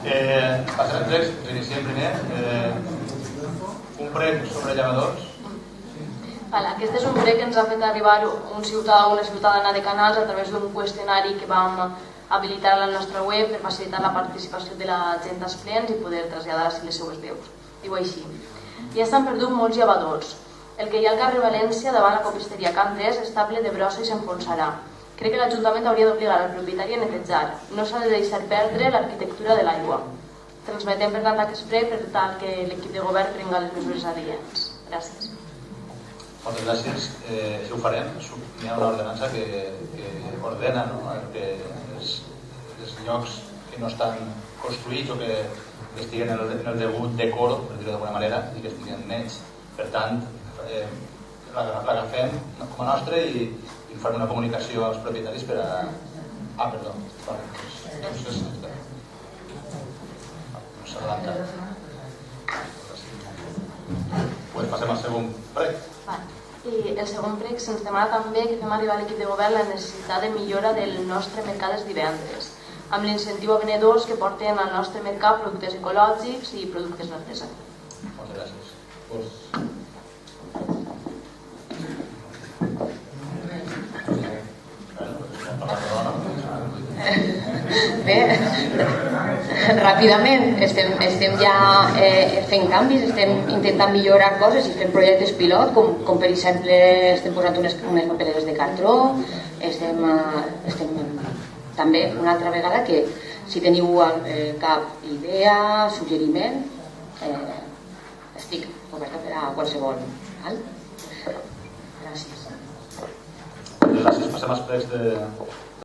Passem als pregs, iniciem primer. Un prec sobre llevadors. Aquest és un prec que ens ha fet arribar un ciutadà o una ciutadana de Canals a través d'un qüestionari que vam habilitar a la nostra web per facilitar la participació de la gent als plens i poder traslladar les seues veus. Diu així: ja s'han perdut molts llevadors. El que hi ha al carrer València davant la copisteria Can 3 està ple de brossa i s'enfonsarà. Crec que l'Ajuntament hauria d'obligar al propietari a netejar. No s'ha de deixar perdre l'arquitectura de l'aigua. Transmetem per tant aquest prec per tal que l'equip de govern prenga les mesures adients. Gràcies. Moltes gràcies. Així ho farem. Hi ha una ordenança que ordena que els llocs que no estan construïts o que estiguen en el degut decoro, per dir-ho d'alguna manera, i que estiguin nets. Per tant, l'agafem com a nostra i farem una comunicació als propietaris per a... perdó. No s'adelanta. Pues passem al segon prec. I el segon prec se'ns demana també que fem arribar a l'equip de govern la necessitat de millora del nostre mercat els divendres, amb l'incentiu a venedors que porten al nostre mercat productes ecològics i productes d'artesania. Moltes gràcies. Bé, ràpidament estem ja fent canvis, estem intentant millorar coses i fent projectes pilot, com per exemple estem posant unes papereres de cartró. Estem també una altra vegada que si teniu cap idea, suggeriment, estic oberta per a qualsevol. Gràcies. Gràcies. Passem als precs de